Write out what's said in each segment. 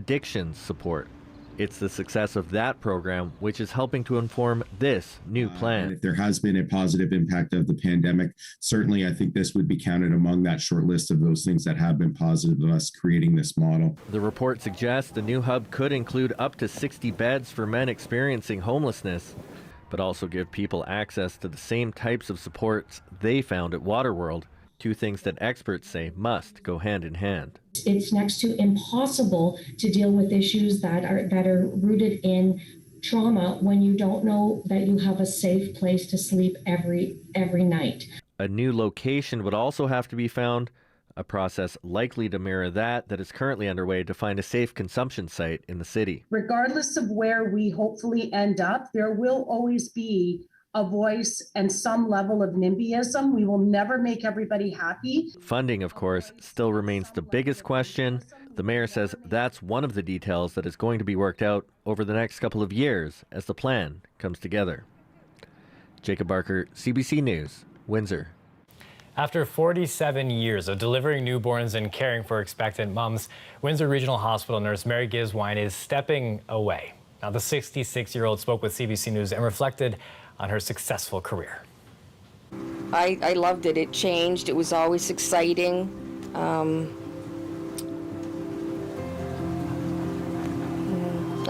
addictions support. It's the success of that program which is helping to inform this new plan. And if there has been a positive impact of the pandemic, certainly I think this would be counted among that short list of those things that have been positive of us creating this model. The report suggests the new hub could include up to 60 beds for men experiencing homelessness, but also give people access to the same types of supports they found at Waterworld, two things that experts say must go hand in hand. It's next to impossible to deal with issues that are rooted in trauma when you don't know that you have a safe place to sleep every night. A new location would also have to be found, a process likely to mirror that is currently underway to find a safe consumption site in the city. Regardless of where we hopefully end up, there will always be a voice and some level of NIMBYism. We will never make everybody happy. Funding, of course, still remains the biggest question. The mayor says that's one of the details that is going to be worked out over the next couple of years as the plan comes together. Jacob Barker, CBC News, Windsor. After 47 years of delivering newborns and caring for expectant moms, Windsor Regional Hospital nurse Mary Giswine is stepping away. Now, the 66-year-old spoke with CBC News and reflected on her successful career. I loved it. It changed. It was always exciting. I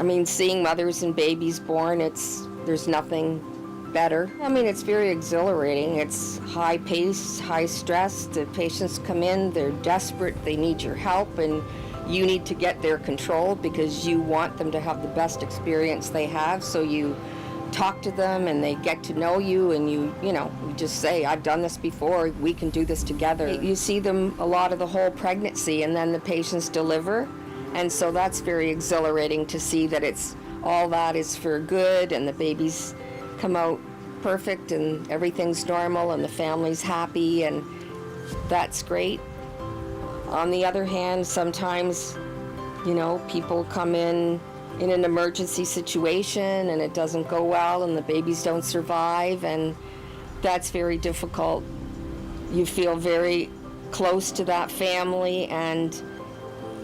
mean, seeing mothers and babies born, there's nothing better. I mean, it's very exhilarating. It's high pace, high stress. The patients come in, they're desperate, they need your help, and you need to get their control because you want them to have the best experience they have. So you talk to them and they get to know you, and you just say, I've done this before, we can do this together. You see them a lot of the whole pregnancy, and then the patients deliver, and so that's very exhilarating to see that all that is for good, and the babies come out perfect and everything's normal and the family's happy, and that's great. On the other hand, sometimes, people come in an emergency situation and it doesn't go well and the babies don't survive, and that's very difficult. You feel very close to that family and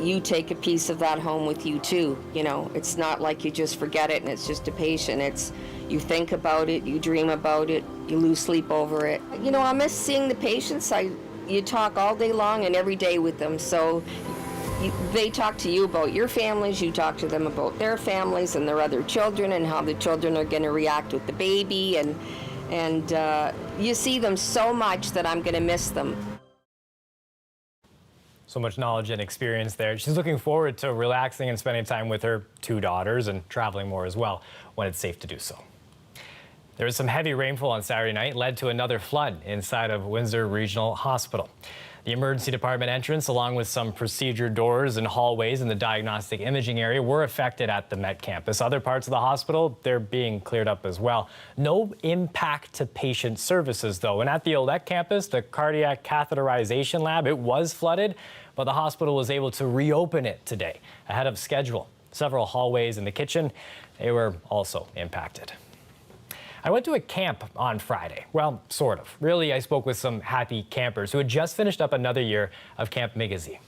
you take a piece of that home with you too. It's not like you just forget it and it's just a patient. You think about it, you dream about it, you lose sleep over it. I miss seeing the patients. You talk all day long and every day with them, so they talk to you about your families, you talk to them about their families and their other children and how the children are going to react with the baby, and you see them so much that I'm going to miss them. So much knowledge and experience there. She's looking forward to relaxing and spending time with her two daughters and traveling more as well when it's safe to do so. There was some heavy rainfall on Saturday night, led to another flood inside of Windsor Regional Hospital. The emergency department entrance, along with some procedure doors and hallways in the diagnostic imaging area, were affected at the Met campus. Other parts of the hospital, they're being cleared up as well. No impact to patient services, though. And at the Olette campus, the cardiac catheterization lab, it was flooded, but the hospital was able to reopen it today ahead of schedule. Several hallways in the kitchen, they were also impacted. I went to a camp on Friday. Well, sort of. Really, I spoke with some happy campers who had just finished up another year of Camp Migizi.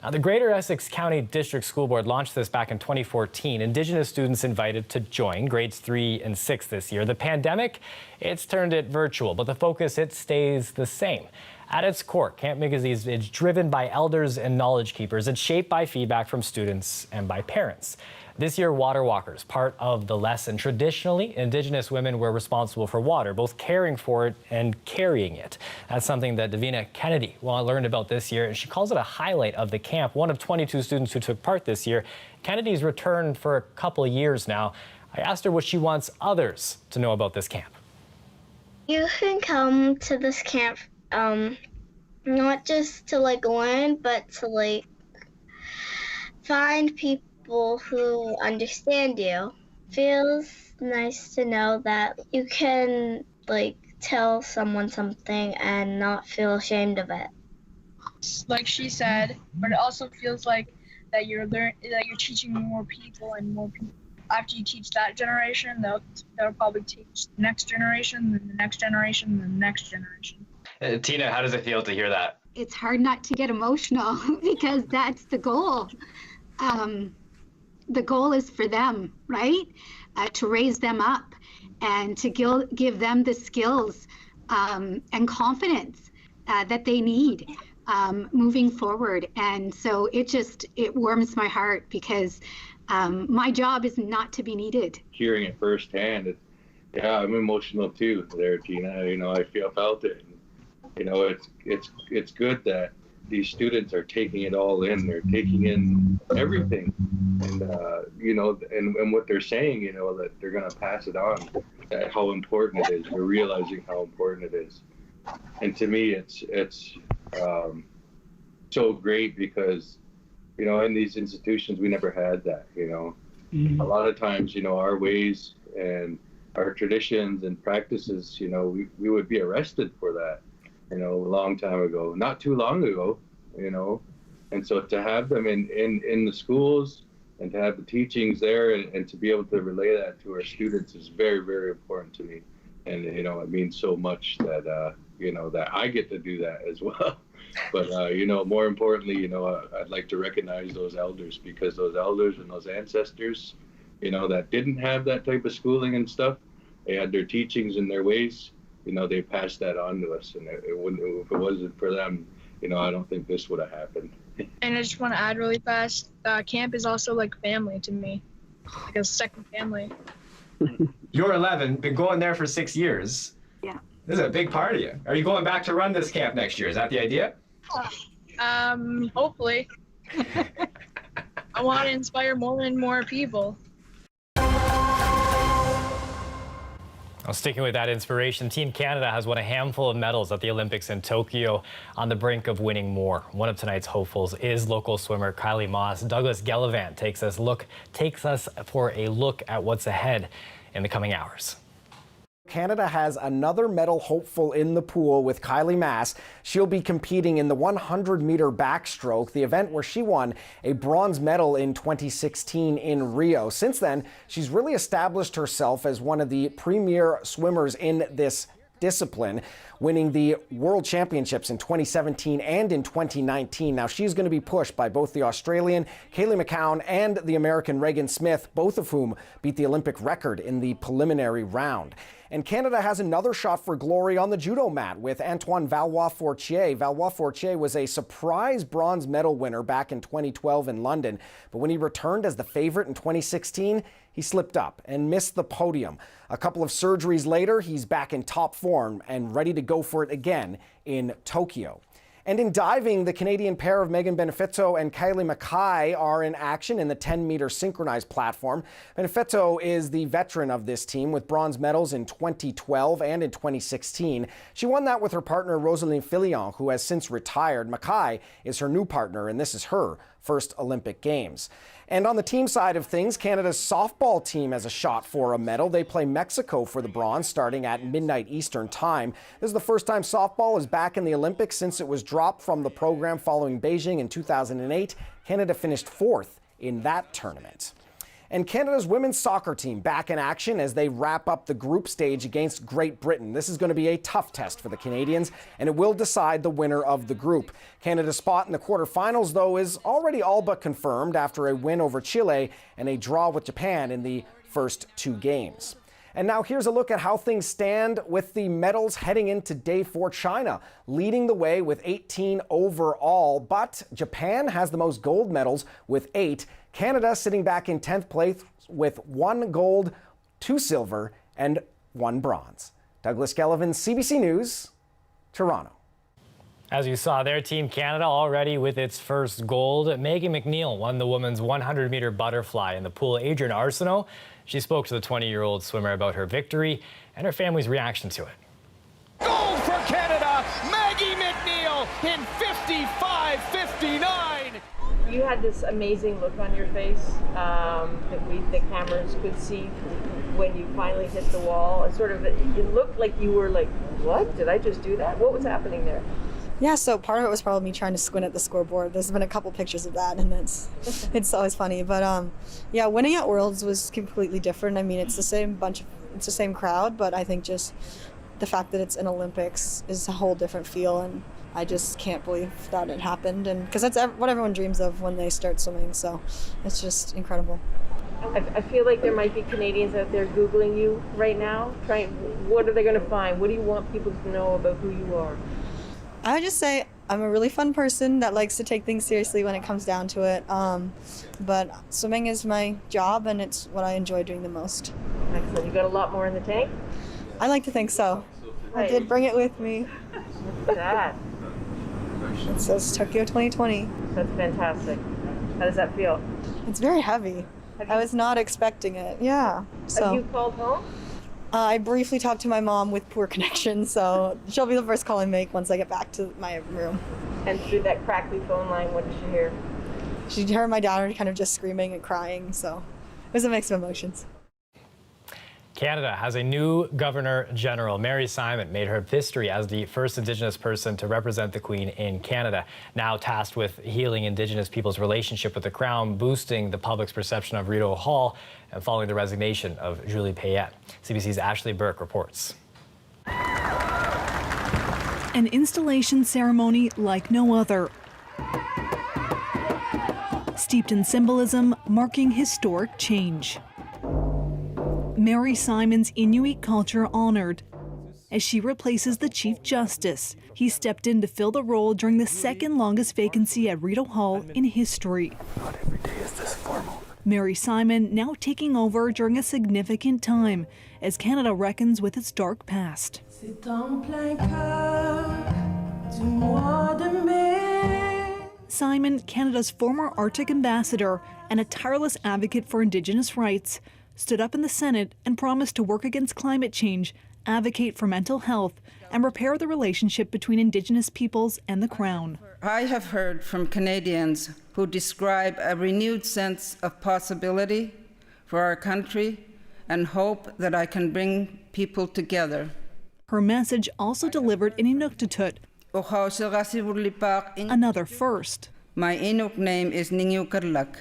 Now, the Greater Essex County District School Board launched this back in 2014. Indigenous students invited to join grades 3 and 6 this year. The pandemic, it's turned it virtual, but the focus, it stays the same. At its core, Camp Migizi is driven by elders and knowledge keepers. It's shaped by feedback from students and by parents. This year, water walkers, part of the lesson. Traditionally, Indigenous women were responsible for water, both caring for it and carrying it. That's something that Davina Kennedy learned about this year, and she calls it a highlight of the camp. One of 22 students who took part this year. Kennedy's returned for a couple of years now. I asked her what she wants others to know about this camp. You can come to this camp not just to learn, but to find people who understand you. Feels nice to know that you can tell someone something and not feel ashamed of it. Like she said, but it also feels like that you're teaching more people and more people. After you teach that generation, they'll probably teach the next generation, then the next generation, then the next generation. Tina, how does it feel to hear that? It's hard not to get emotional because that's the goal. the goal is for them, right? To raise them up and to give them the skills and confidence that they need moving forward. And so it warms my heart because my job is not to be needed. Hearing it firsthand, I'm emotional too there, Gina. I felt it. It's good that these students are taking it all in. They're taking in everything, and and what they're saying, that they're going to pass it on. How important it is. We're realizing how important it is, and to me, it's so great because, in these institutions we never had that. A lot of times, our ways and our traditions and practices, we would be arrested for that. A long time ago, not too long ago, and so to have them in the schools and to have the teachings there and to be able to relay that to our students is very, very important to me. And, it means so much that, that I get to do that as well. But, more importantly, I'd like to recognize those elders, because those elders and those ancestors, that didn't have that type of schooling and stuff, they had their teachings and their ways. They passed that on to us, and if it wasn't for them, I don't think this would have happened. And I just want to add really fast, camp is also like family to me, like a second family. You're 11, been going there for 6 years. Yeah. This is a big part of you. Are you going back to run this camp next year? Is that the idea? Hopefully. I want to inspire more and more people. Well, sticking with that inspiration, Team Canada has won a handful of medals at the Olympics in Tokyo, on the brink of winning more. One of tonight's hopefuls is local swimmer Kylie Moss. Douglas Gellavant takes us for a look at what's ahead in the coming hours. Canada has another medal hopeful in the pool with Kylie Moss. She'll be competing in the 100-meter backstroke, the event where she won a bronze medal in 2016 in Rio. Since then, she's really established herself as one of the premier swimmers in this discipline, winning the World Championships in 2017 and in 2019. Now, she's going to be pushed by both the Australian Kaylee McCown and the American Regan Smith, both of whom beat the Olympic record in the preliminary round. And Canada has another shot for glory on the judo mat with Antoine Valois-Fortier. Valois-Fortier was a surprise bronze medal winner back in 2012 in London, but when he returned as the favorite in 2016, he slipped up and missed the podium. A couple of surgeries later, he's back in top form and ready to go for it again in Tokyo. And in diving, the Canadian pair of Megan Benefetto and Kylie Mackay are in action in the 10-meter synchronized platform. Benefetto is the veteran of this team with bronze medals in 2012 and in 2016. She won that with her partner Rosaline Filion, who has since retired. Mackay is her new partner, and this is her first Olympic Games. And on the team side of things, Canada's softball team has a shot for a medal. They play Mexico for the bronze starting at midnight Eastern time. This is the first time softball is back in the Olympics since it was dropped from the program following Beijing in 2008. Canada finished fourth in that tournament. And Canada's women's soccer team back in action as they wrap up the group stage against Great Britain. This is going to be a tough test for the Canadians, and it will decide the winner of the group. Canada's spot in the quarterfinals, though, is already all but confirmed after a win over Chile and a draw with Japan in the first two games. And now here's a look at how things stand with the medals heading into day 4. China leading the way with 18 overall, but Japan has the most gold medals with 8. Canada sitting back in 10th place with 1 gold, 2 silver, and 1 bronze. Douglas Gellavant, CBC News, Toronto. As you saw there, Team Canada already with its first gold. Maggie McNeil won the women's 100-meter butterfly in the pool. Adrian Arsenault, she spoke to the 20-year-old swimmer about her victory and her family's reaction to it. Gold for Canada, Maggie McNeil in 55:59. You had this amazing look on your face that the cameras could see when you finally hit the wall. It looked like you were like, what? Did I just do that? What was happening there? Yeah, so part of it was probably me trying to squint at the scoreboard. There's been a couple pictures of that, and it's always funny. But yeah, winning at Worlds was completely different. I mean, it's the same crowd, but I think just the fact that it's an Olympics is a whole different feel, and I just can't believe that it happened. And because that's what everyone dreams of when they start swimming, so it's just incredible. I feel like there might be Canadians out there Googling you right now. What are they going to find? What do you want people to know about who you are? I would just say I'm a really fun person that likes to take things seriously when it comes down to it. But swimming is my job and it's what I enjoy doing the most. Excellent. You got a lot more in the tank? I like to think so. I did bring it with me. Look at that. It says Tokyo 2020. That's fantastic. How does that feel? It's very heavy. I was not expecting it. Yeah. Have you called home? I briefly talked to my mom with poor connection, so she'll be the first call I make once I get back to my room. And through that crackly phone line, what did she hear? She heard my daughter kind of just screaming and crying, so it was a mix of emotions. Canada has a new Governor General. Mary Simon made her history as the first Indigenous person to represent the Queen in Canada. Now tasked with healing Indigenous people's relationship with the Crown, boosting the public's perception of Rideau Hall, and following the resignation of Julie Payette. CBC's Ashley Burke reports. An installation ceremony like no other. Steeped in symbolism, marking historic change. Mary Simon's Inuit culture honored. As she replaces the Chief Justice, he stepped in to fill the role during the second longest vacancy at Rideau Hall in history. Not every day is this formal. Mary Simon now taking over during a significant time as Canada reckons with its dark past. Simon, Canada's former Arctic ambassador and a tireless advocate for Indigenous rights, stood up in the Senate and promised to work against climate change, advocate for mental health, and repair the relationship between Indigenous peoples and the Crown. I have heard from Canadians who describe a renewed sense of possibility for our country and hope that I can bring people together. Her message also delivered in Inuktitut, another first. My Inuk name is Ningyukarlak,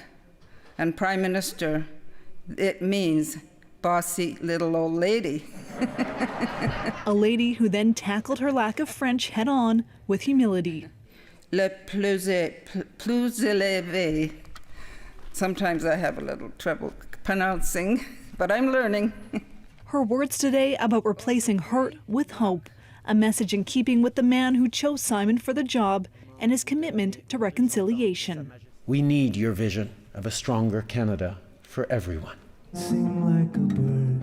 and Prime Minister, it means bossy little old lady. A lady who then tackled her lack of French head on with humility. Le plus élevé. Sometimes I have a little trouble pronouncing, but I'm learning. Her words today about replacing hurt with hope, a message in keeping with the man who chose Simon for the job and his commitment to reconciliation. We need your vision of a stronger Canada for everyone. Sing like a bird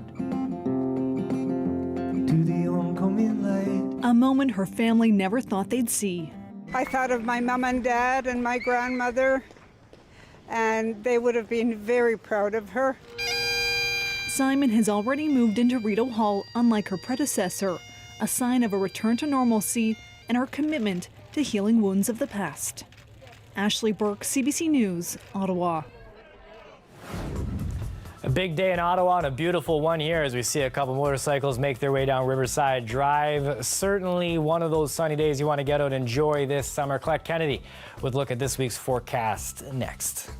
to the oncoming light. A moment her family never thought they'd see. I thought of my mom and dad and my grandmother, and they would have been very proud of her. Simon has already moved into Rideau Hall, unlike her predecessor, a sign of a return to normalcy and her commitment to healing wounds of the past. Ashley Burke, CBC News, Ottawa. A big day in Ottawa and a beautiful one here as we see a couple motorcycles make their way down Riverside Drive. Certainly one of those sunny days you want to get out and enjoy this summer. Davina Kennedy with a look at this week's forecast next.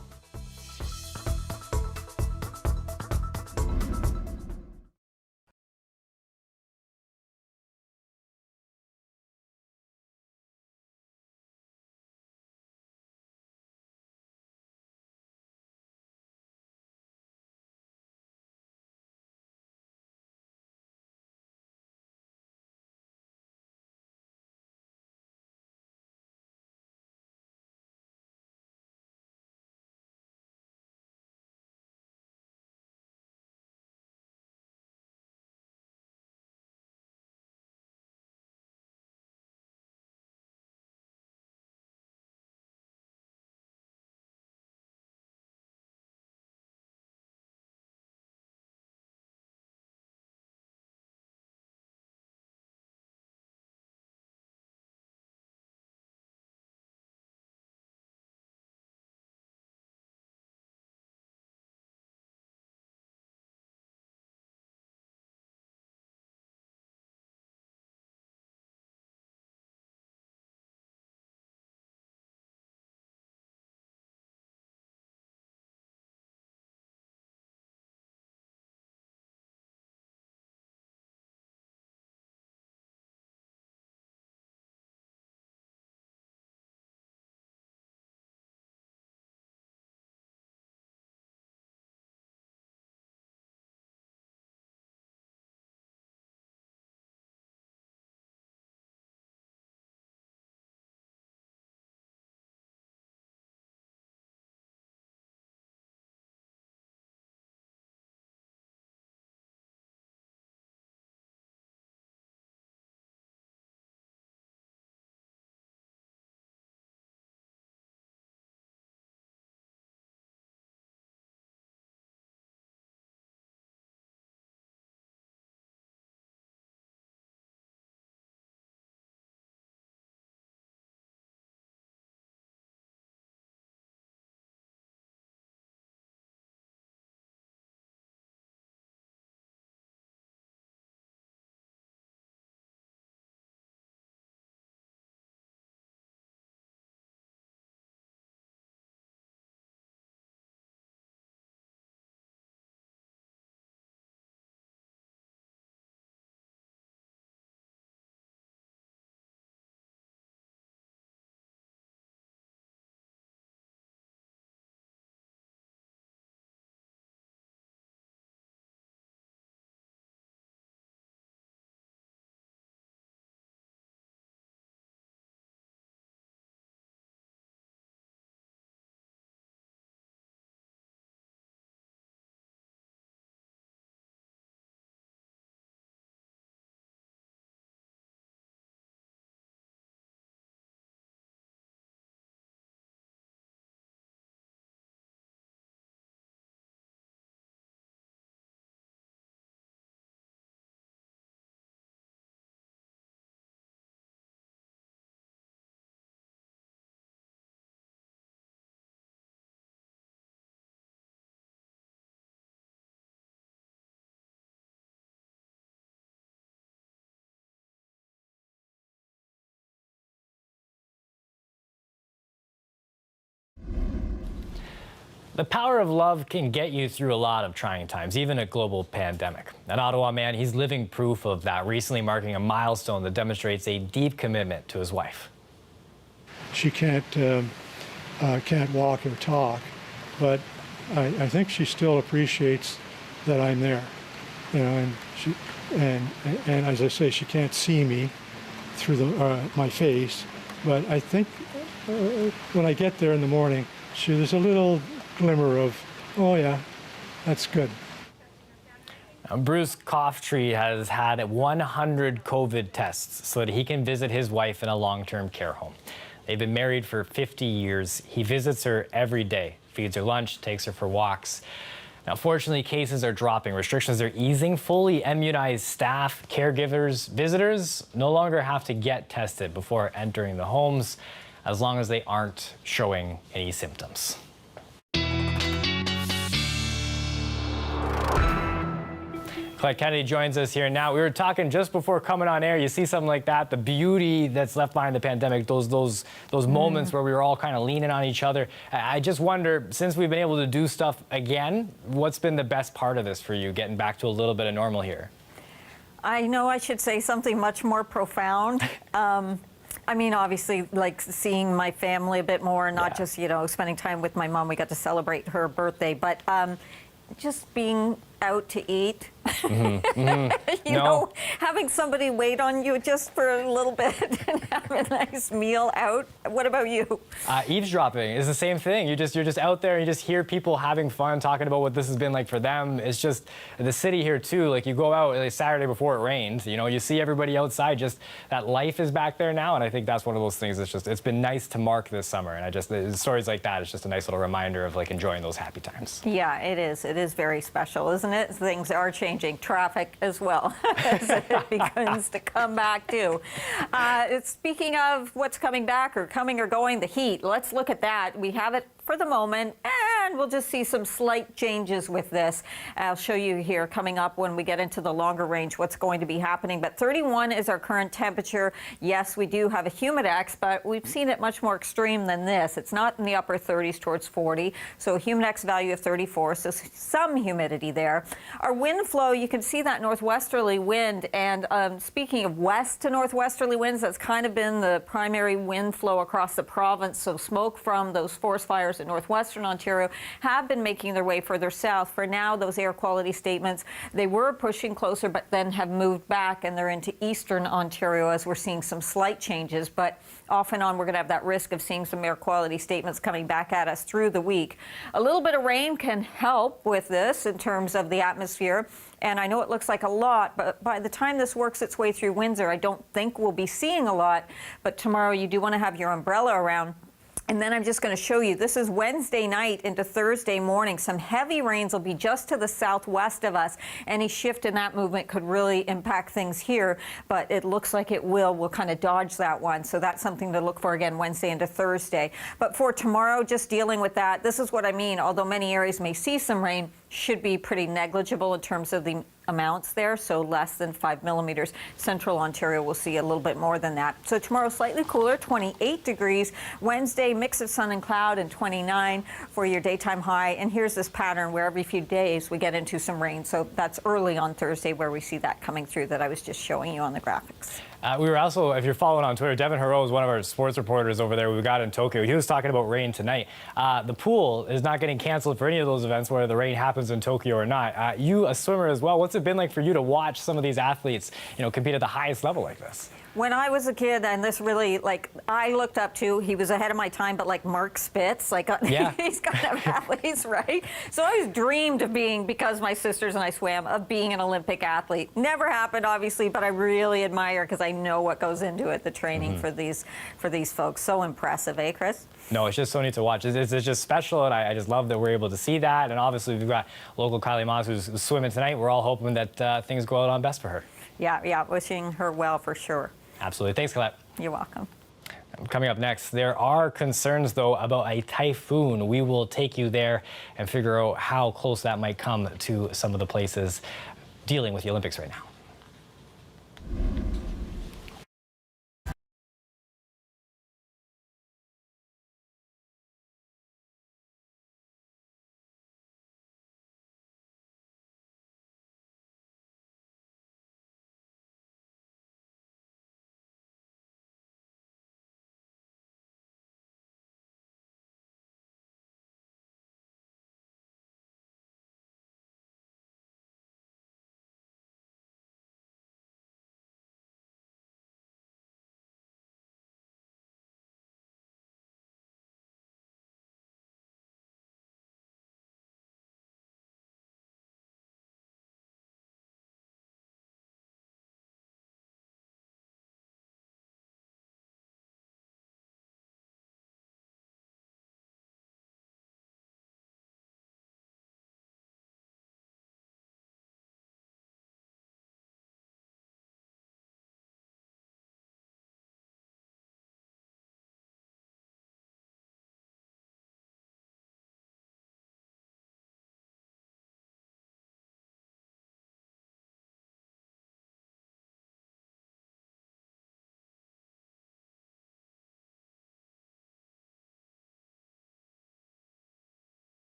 The power of love can get you through a lot of trying times, even a global pandemic. An Ottawa man, he's living proof of that, recently marking a milestone that demonstrates a deep commitment to his wife. She can't walk or talk, but I think she still appreciates that I'm there, you know, and as I say, she can't see me through my face, but I think when I get there in the morning, there's a little glimmer of, oh yeah, that's good. Now, Bruce Coughtry has had 100 COVID tests so that he can visit his wife in a long-term care home. They've been married for 50 years. He visits her every day, feeds her lunch, takes her for walks. Now, fortunately, cases are dropping. Restrictions are easing. Fully immunized staff, caregivers, visitors no longer have to get tested before entering the homes, as long as they aren't showing any symptoms. Davina Kennedy joins us here now. We were talking just before coming on air. You see something like that, the beauty that's left behind the pandemic, those moments where we were all kind of leaning on each other. I just wonder, since we've been able to do stuff again, what's been the best part of this for you, getting back to a little bit of normal here? I know I should say something much more profound. I mean, obviously, like seeing my family a bit more, not just, you know, spending time with my mom. We got to celebrate her birthday, but just being out to eat. You know, having somebody wait on you just for a little bit and have a nice meal out. What about you? Eavesdropping is the same thing. You're just out there and you just hear people having fun, talking about what this has been like for them. It's just the city here too. Like you go out like Saturday before it rained, you know, you see everybody outside, just that life is back there now. And I think that's one of those things it's been nice to mark this summer. And stories like that, it's just a nice little reminder of like enjoying those happy times. Yeah, it is. It is very special, isn't it? Things are changing. Traffic as well as it begins to come back too. Speaking of what's coming back or coming or going, the heat. Let's look at that. We have it for the moment, and we'll just see some slight changes with this. I'll show you here coming up when we get into the longer range what's going to be happening. But 31 is our current temperature. Yes, we do have a humidex, but we've seen it much more extreme than this. It's not in the upper 30s towards 40, so a humidex value of 34, so some humidity there. Our wind flow, you can see that northwesterly wind, and speaking of west to northwesterly winds, that's kind of been the primary wind flow across the province, so smoke from those forest fires in northwestern Ontario have been making their way further south. For now, those air quality statements, they were pushing closer, but then have moved back, and they're into eastern Ontario as we're seeing some slight changes. But off and on, we're going to have that risk of seeing some air quality statements coming back at us through the week. A little bit of rain can help with this in terms of the atmosphere. And I know it looks like a lot, but by the time this works its way through Windsor, I don't think we'll be seeing a lot. But tomorrow, you do want to have your umbrella around. And then I'm just going to show you, this is Wednesday night into Thursday morning. Some heavy rains will be just to the southwest of us. Any shift in that movement could really impact things here, but it looks like it will. We'll kind of dodge that one. So that's something to look for again Wednesday into Thursday. But for tomorrow, just dealing with that, this is what I mean. Although many areas may see some rain, should be pretty negligible in terms of the amounts there, so less than 5 millimeters. Central Ontario will see a little bit more than that. So tomorrow, slightly cooler, 28 degrees. Wednesday, mix of sun and cloud, and 29 for your daytime high. And here's this pattern where every few days we get into some rain. So that's early on Thursday where we see that coming through that I was just showing you on the graphics. We were also, if you're following on Twitter, Devin Haro is one of our sports reporters over there we got in Tokyo. He was talking about rain tonight. The pool is not getting canceled for any of those events, whether the rain happens in Tokyo or not. You, a swimmer as well, what's it been like for you to watch some of these athletes, you know, compete at the highest level like this? When I was a kid, and this really, like, I looked up to, he was ahead of my time, but like Mark Spitz, like, he's kind of athletes, right? So I always dreamed of being, because my sisters and I swam, of being an Olympic athlete. Never happened, obviously, but I really admire, because I know what goes into it, the training for these folks. So impressive, eh, Chris? No, it's just so neat to watch. It's just special, and I just love that we're able to see that. And obviously, we've got local Kylie Moss who's swimming tonight. We're all hoping that things go out on best for her. Yeah, wishing her well for sure. Absolutely. Thanks, Colette. You're welcome. Coming up next, there are concerns, though, about a typhoon. We will take you there and figure out how close that might come to some of the places dealing with the Olympics right now.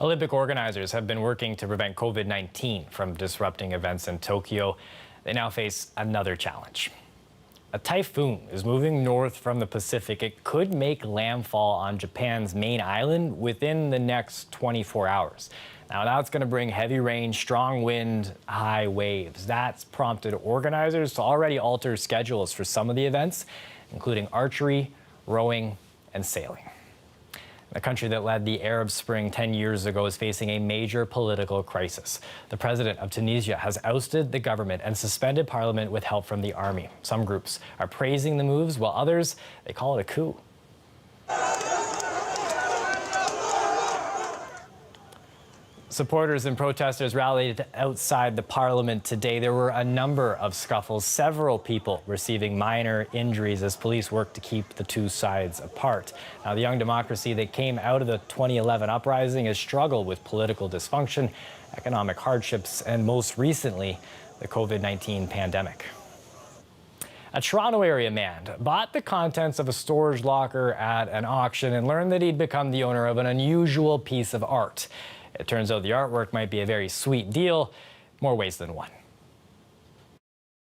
Olympic organizers have been working to prevent COVID-19 from disrupting events in Tokyo. They now face another challenge. A typhoon is moving north from the Pacific. It could make landfall on Japan's main island within the next 24 hours. Now that's going to bring heavy rain, strong wind, high waves. That's prompted organizers to already alter schedules for some of the events, including archery, rowing, and sailing. The country that led the Arab Spring 10 years ago is facing a major political crisis. The president of Tunisia has ousted the government and suspended parliament with help from the army. Some groups are praising the moves, while others, they call it a coup. Supporters and protesters rallied outside the parliament today. There were a number of scuffles, several people receiving minor injuries as police worked to keep the two sides apart. Now, the young democracy that came out of the 2011 uprising has struggled with political dysfunction, economic hardships, and most recently, the COVID-19 pandemic. A Toronto area man bought the contents of a storage locker at an auction and learned that he'd become the owner of an unusual piece of art. It turns out the artwork might be a very sweet deal, more ways than one.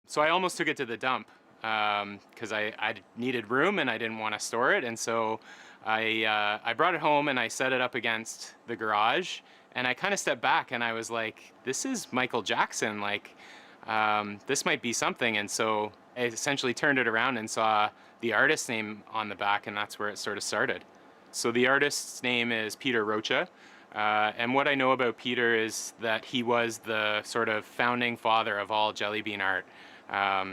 So I almost took it to the dump because I needed room and I didn't want to store it. And so I brought it home and I set it up against the garage. And I kind of stepped back and I was like, this is Michael Jackson. Like, this might be something. And so I essentially turned it around and saw the artist's name on the back, and that's where it sort of started. So the artist's name is Peter Rocha. And what I know about Peter is that he was the sort of founding father of all jelly bean art.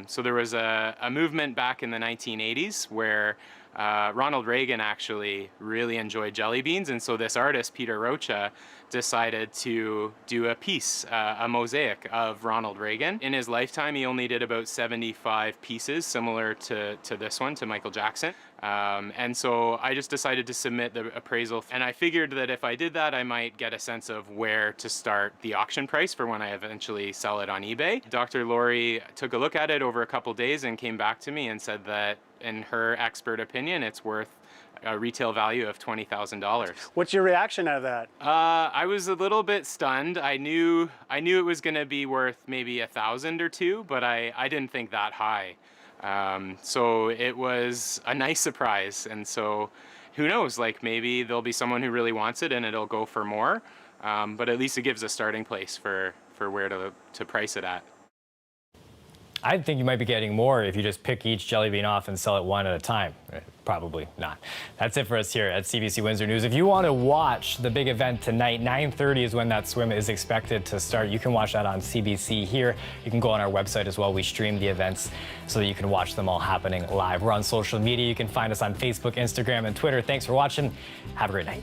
So there was a movement back in the 1980s where Ronald Reagan actually really enjoyed jelly beans, and so this artist, Peter Rocha, decided to do a piece, a mosaic of Ronald Reagan. In his lifetime, he only did about 75 pieces, similar to this one, to Michael Jackson. And so I just decided to submit the appraisal, and I figured that if I did that, I might get a sense of where to start the auction price for when I eventually sell it on eBay. Dr. Lori took a look at it over a couple days and came back to me and said that in her expert opinion, it's worth a retail value of $20,000. What's your reaction out of that? I was a little bit stunned. I knew it was going to be worth maybe $1,000 or $2,000, but I didn't think that high. So it was a nice surprise. And so who knows, like maybe there'll be someone who really wants it and it'll go for more. But at least it gives a starting place for where to price it at. I think you might be getting more if you just pick each jelly bean off and sell it one at a time. Probably not. That's it for us here at CBC Windsor News. If you want to watch the big event tonight, 9:30 is when that swim is expected to start. You can watch that on CBC here. You can go on our website as well. We stream the events so that you can watch them all happening live. We're on social media. You can find us on Facebook, Instagram, and Twitter. Thanks for watching. Have a great night.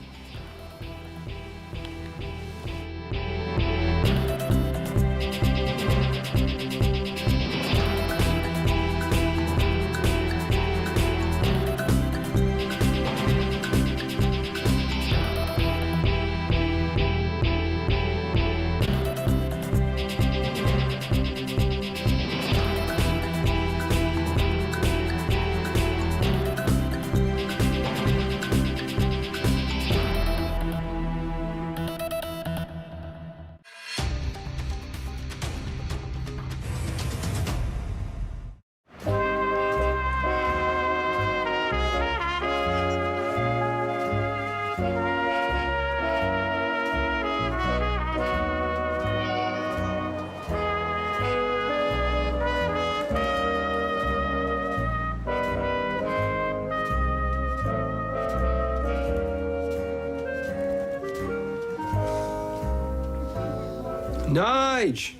Nige!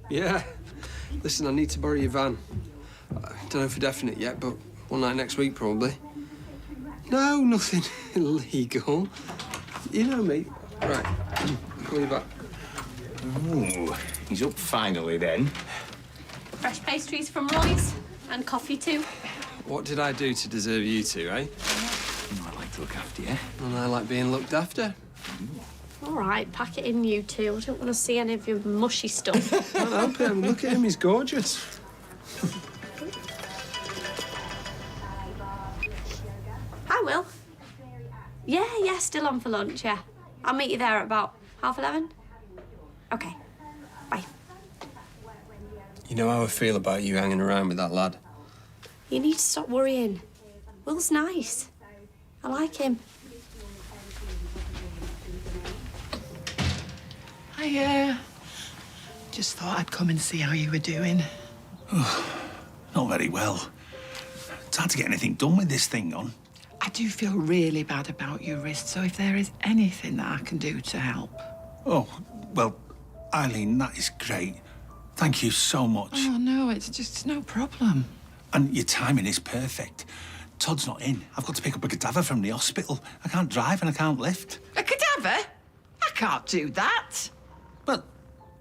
Yeah. Listen, I need to borrow your van. I don't know for definite yet, but one night next week, probably. No, nothing illegal. You know me. Right. Call you back. Ooh, he's up finally then. Fresh pastries from Roy's and coffee too. What did I do to deserve you two, eh? I like to look after you. And I like being looked after. All right, pack it in, you two. I don't want to see any of your mushy stuff. Can't help him. Look at him, he's gorgeous. Hi, Will. Yeah, still on for lunch, yeah. I'll meet you there at about 11:30? Okay. Bye. You know how I feel about you hanging around with that lad? You need to stop worrying. Will's nice. I like him. I just thought I'd come and see how you were doing. Not very well. It's hard to get anything done with this thing on. I do feel really bad about your wrist, so if there is anything that I can do to help. Oh, well, Eileen, that is great. Thank you so much. Oh, no, it's no problem. And your timing is perfect. Todd's not in. I've got to pick up a cadaver from the hospital. I can't drive and I can't lift. A cadaver? I can't do that. Well,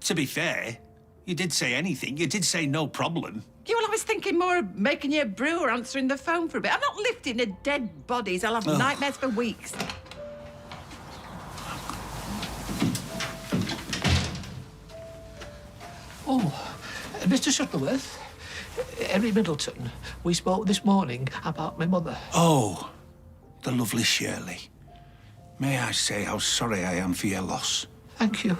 to be fair, you did say anything. You did say no problem. Yeah, well, I was thinking more of making you a brew or answering the phone for a bit. I'm not lifting a dead bodies. I'll have nightmares for weeks. Oh, Mr. Shuttleworth, Henry Middleton, we spoke this morning about my mother. Oh, the lovely Shirley. May I say how sorry I am for your loss? Thank you.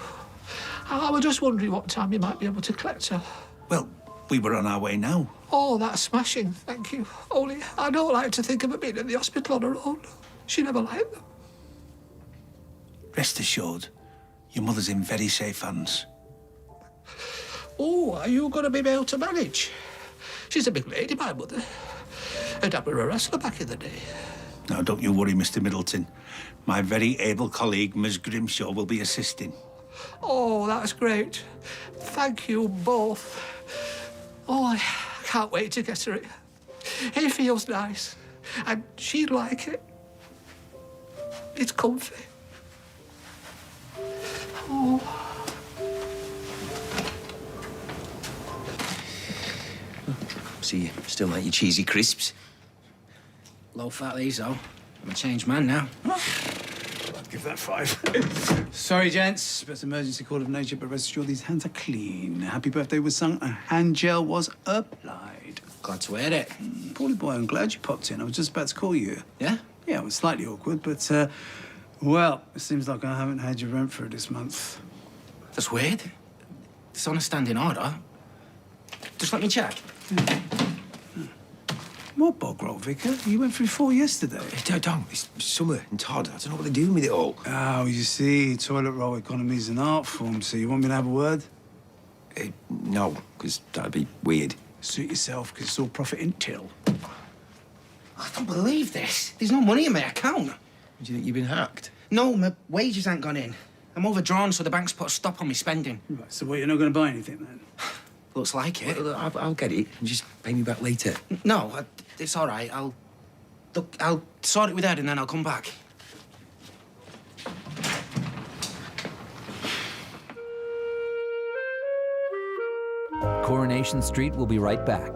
I was just wondering what time you might be able to collect her. Well, we were on our way now. Oh, that's smashing, thank you. Only I don't like to think of her being in the hospital on her own. She never liked them. Rest assured, your mother's in very safe hands. Oh, are you going to be able to manage? She's a big lady, my mother. Her dad were a wrestler back in the day. Now, don't you worry, Mr. Middleton. My very able colleague, Ms. Grimshaw, will be assisting. Oh, that's great. Thank you both. Oh, I can't wait to get her. It feels nice. And she'd like it. It's comfy. Oh. See, you still like your cheesy crisps. Low fat these, though. I'm a changed man now. I'd give that 5. Sorry, gents, but it's emergency call of nature, but rest assured these hands are clean. Happy birthday was sung and hand gel was applied. Glad to hear it. Poorly boy, I'm glad you popped in. I was just about to call you. Yeah? Yeah, it was slightly awkward, but, well, it seems like I haven't had your rent for this month. That's weird. It's on a standing order. Just let me check. What bog roll, Vicar? You went through 4 yesterday. Don't. It's summer and Todd. I don't know what they're doing with it all. Oh, you see, toilet roll economy is an art form, so you want me to have a word? No, because that'd be weird. Suit yourself, because it's all profit in till. I don't believe this. There's no money in my account. Do you think you've been hacked? No, my wages ain't gone in. I'm overdrawn, so the bank's put a stop on me spending. Right, so what, you're not going to buy anything, then? Looks like it. Well, I'll get it and just pay me back later. No, it's all right. I'll sort it with Ed and then I'll come back. Coronation Street will be right back.